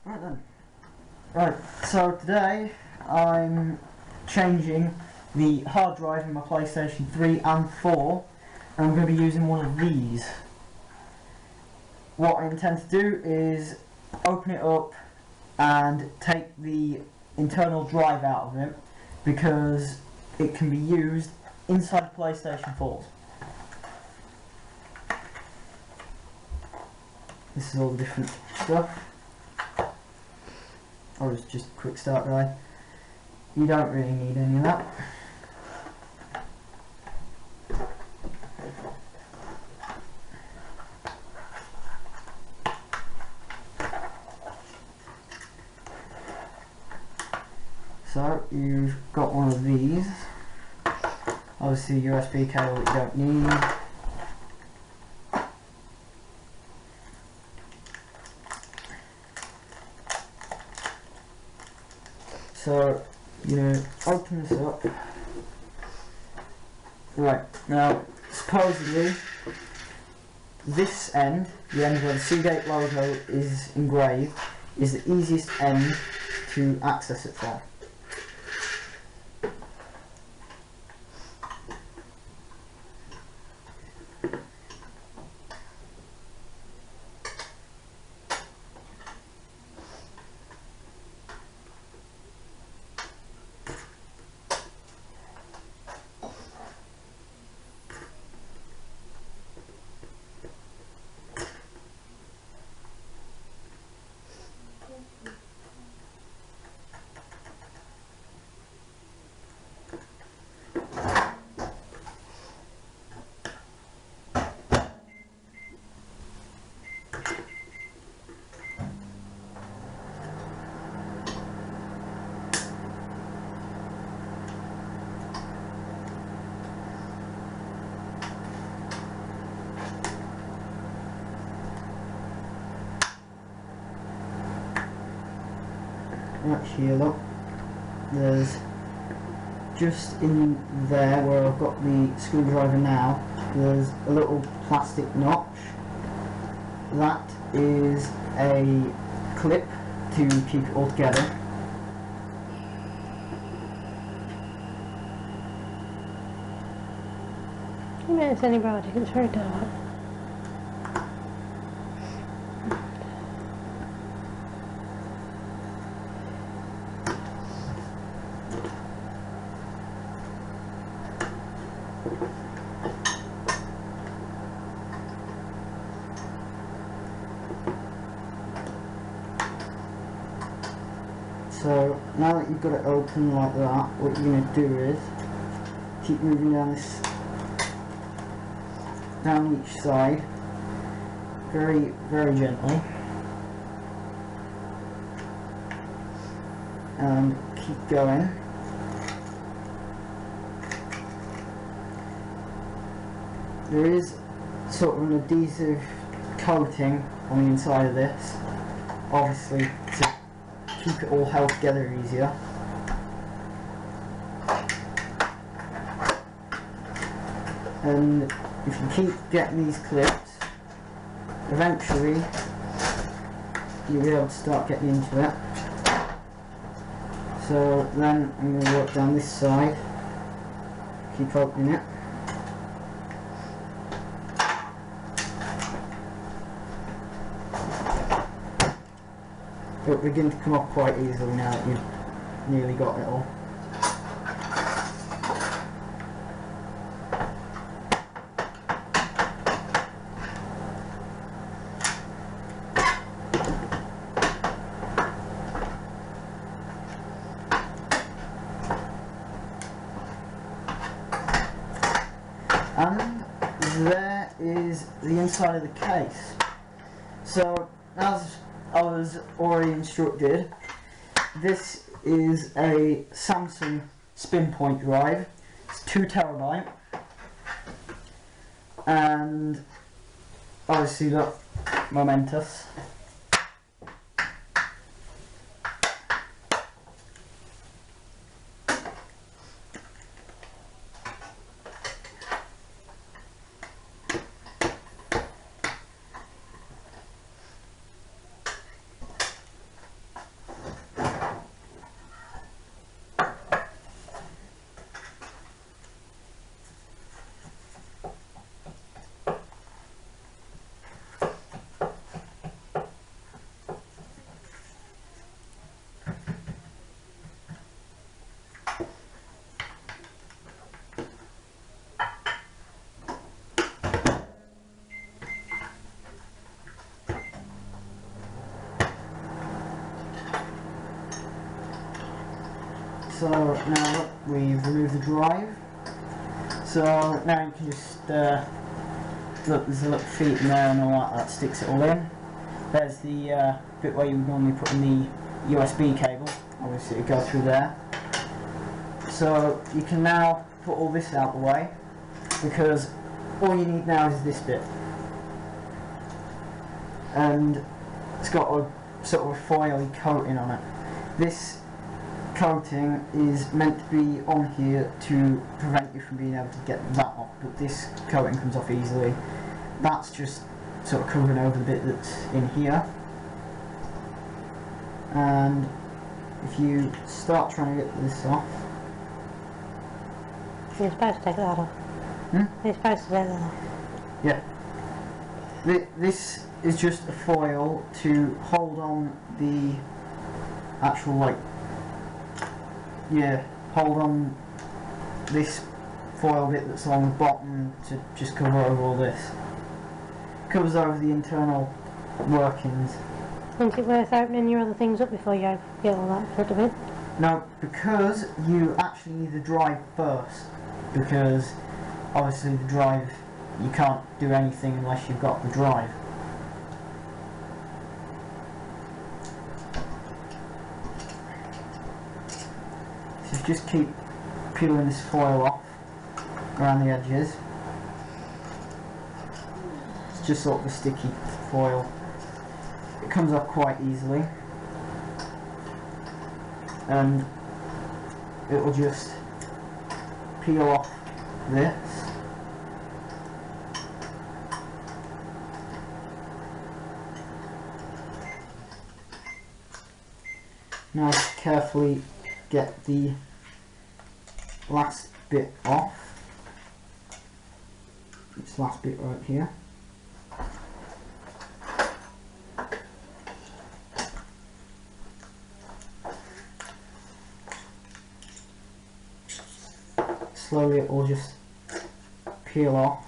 Right then. Right, so today I'm changing the hard drive in my PlayStation 3 and 4, and I'm going to be using one of these. What I intend to do is open it up and take the internal drive out of it, because it can be used inside PlayStation 4s. This is all the different stuff. Or it's just a quick start guide. You don't really need any of that. So you've got one of these. Obviously USB cable that you don't need. So you open this up. Right, now supposedly this end, the end where the Seagate logo is engraved, is the easiest end to access it from. Right here, look, there's just in there where I've got the screwdriver now, there's a little plastic notch. That is a clip to keep it all together. Yeah, it's antibiotic, it's very dark. So now that you've got it open like that, what you're going to do is keep moving down each side very, very gently, and keep going. There is sort of an adhesive coating on the inside of this, obviously to keep it all held together easier. And if you keep getting these clips, eventually you'll be able to start getting into it. So then I'm going to work down this side, keep opening it. It'll begin to come off quite easily now that you've nearly got it all. And there is the inside of the case. So as I was already instructed, this is a Samsung spin point drive. It's 2 TB, and obviously look, momentous. so now look, we've removed the drive. So now you can just look, there's a little feet in there and all that sticks it all in. There's the bit where you would normally put in the USB cable. Obviously it goes through there. So you can now put all this out the way, because all you need now is this bit. And it's got a sort of a foily coating on it. This coating is meant to be on here to prevent you from being able to get that off, but this coating comes off easily. That's just sort of covering over the bit that's in here. And if you start trying to get this off, you're supposed to take that off. You're supposed to take that off. Yeah. This is just a foil to hold on the actual, like, yeah, hold on this foil bit that's on the bottom to just cover over all this. Covers over the internal workings. Think it worth opening your other things up before you get all that front of it? No, because you actually need the drive first, because obviously the drive, you can't do anything unless you've got the drive. So just keep peeling this foil off around the edges. It's just sort of a sticky foil. It comes off quite easily, and it will just peel off this. Now carefully get the last bit off. This last bit right here. Slowly it will just peel off.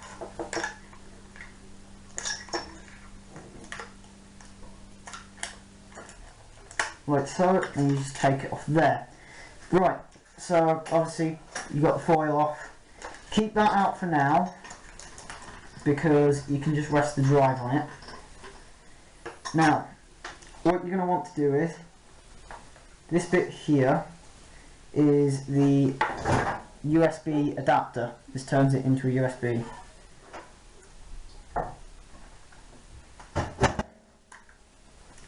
Like so, and you just take it off there. Right, so obviously you got the foil off. Keep that out for now, because you can just rest the drive on it. Now, what you're going to want to do is, this bit here is the USB adapter. This turns it into a USB.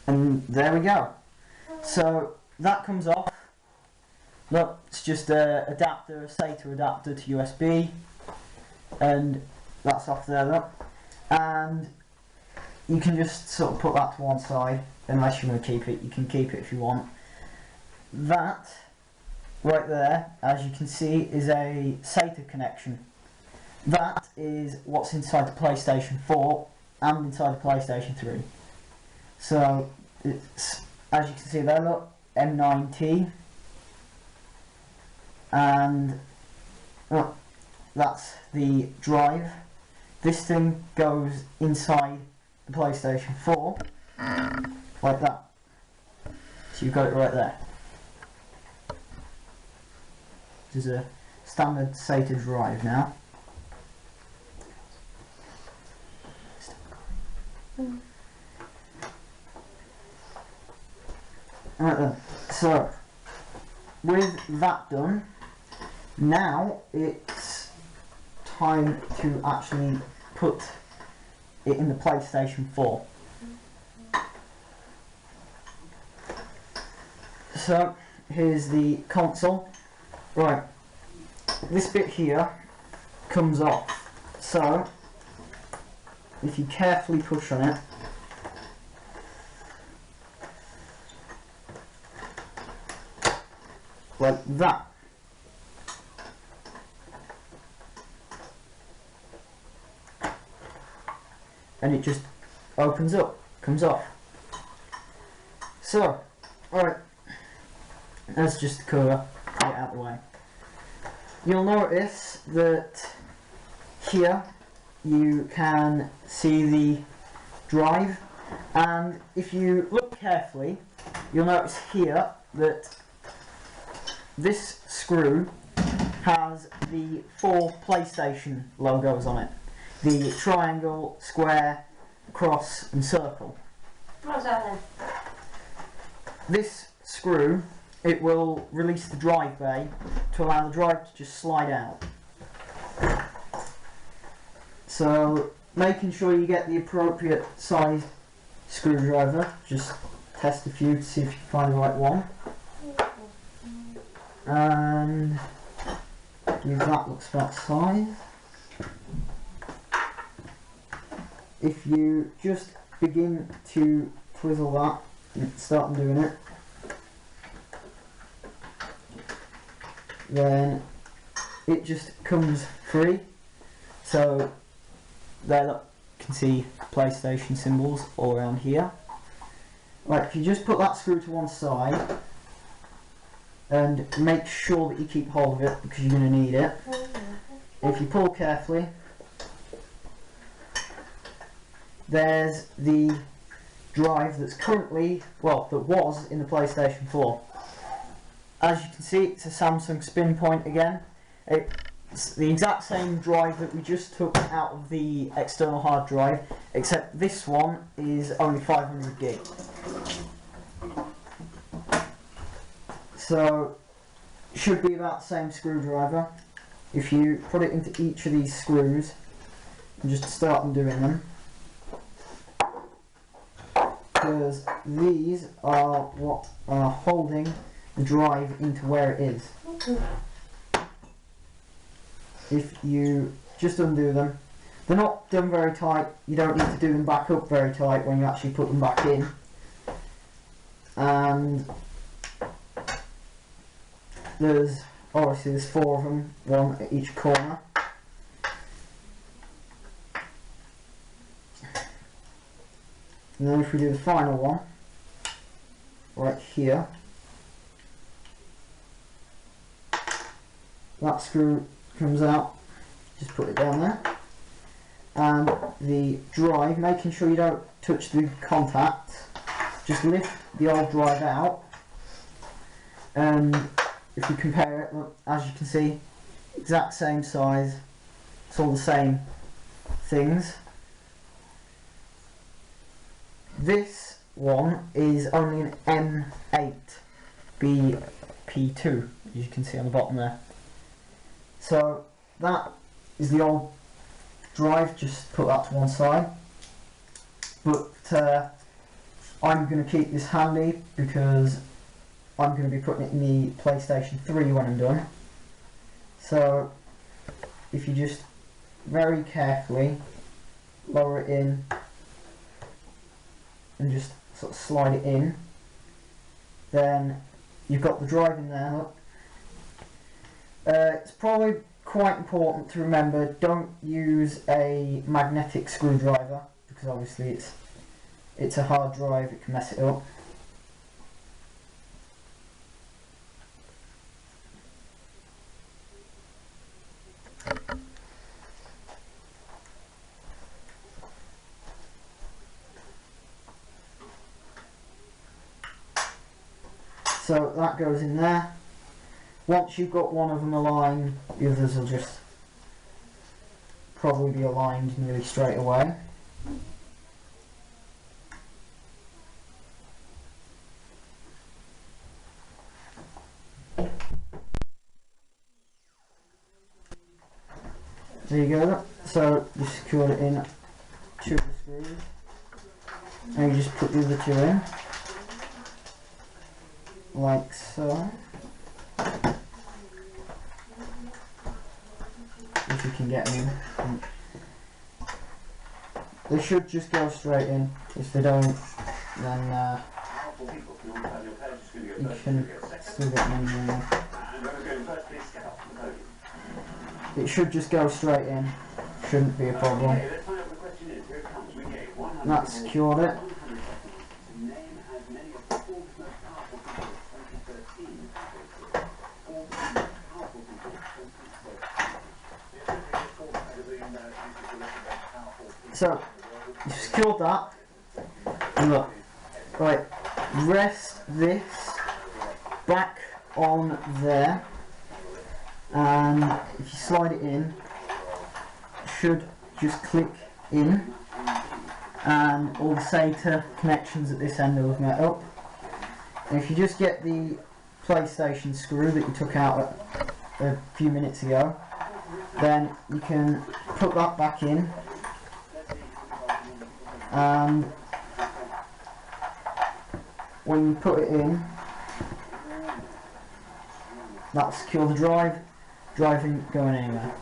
And there we go. So that comes off. Look, it's just a adapter, a SATA adapter to USB, and that's off there, look. And you can just sort of put that to one side, unless you want to keep it. You can keep it if you want. That right there, as you can see, is a SATA connection. That is what's inside the PlayStation 4 and inside the PlayStation 3. So it's, as you can see there, look, M9T, and look, that's the drive. This thing goes inside the PlayStation 4 like that. So you've got it right there. This is a standard SATA drive now. Right then, so with that done, now it's time to actually put it in the PlayStation 4. So here's the console. Right, this bit here comes off, so if you carefully push on it, like that, and it just opens up, comes off. So, alright, that's just the cover, get it out of the way. You'll notice that here you can see the drive, and if you look carefully, you'll notice here that this screw has the 4 PlayStation logos on it. The triangle, square, cross and circle. What's that then? This screw, it will release the drive bay to allow the drive to just slide out. So making sure you get the appropriate size screwdriver, just test a few to see if you can find the right one. And that looks about size. If you just begin to twizzle that and start doing it, then it just comes free. So there, look, you can see PlayStation symbols all around here. Right, if you just put that screw to one side and make sure that you keep hold of it because you're going to need it. If you pull carefully, there's the drive that's currently, well, that was in the PlayStation 4. As you can see, it's a Samsung spin point again. It's the exact same drive that we just took out of the external hard drive, except this one is only 500 gig. So, should be about the same screwdriver. If you put it into each of these screws and just start them doing them, because these are what are holding the drive into where it is. If you just undo them, they're not done very tight, you don't need to do them back up very tight when you actually put them back in. And there's 4 of them, one at each corner. And then if we do the final one, right here, that screw comes out, just put it down there, and the drive, making sure you don't touch the contact, just lift the old drive out, and if you compare it, look, as you can see, exact same size, it's all the same things. This one is only an M8 BP2, as you can see on the bottom there. So that is the old drive, just put that to one side. But I'm going to keep this handy because I'm going to be putting it in the PlayStation 3 when I'm done. So if you just very carefully lower it in and just sort of slide it in, then you've got the drive in there. Look. It's probably quite important to remember, don't use a magnetic screwdriver because obviously it's a hard drive, it can mess it up. So that goes in there. Once you've got one of them aligned, the others will just probably be aligned nearly straight away. There you go. So you secure it in 2 of the screws, and you just put the other 2 in, like so. If you can get them in. They should just go straight in. If they don't, then you can still get them in. It should just go straight in. Shouldn't be a problem. That's secured it. So, you've secured that, and look, right, rest this back on there, and if you slide it in, it should just click in, and all the SATA connections at this end will met up. And if you just get the PlayStation screw that you took out a few minutes ago, then you can put that back in, and when you put it in, that'll secure the drive isn't going anywhere.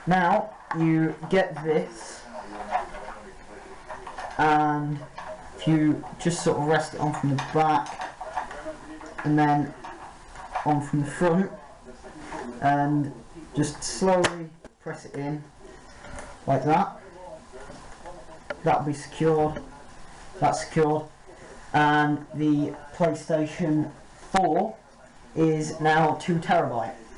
Now you get this, and if you just sort of rest it on from the back and then on from the front, and just slowly press it in like that, that'll be secured. That's secured, and the PlayStation 4 is now 2 TB.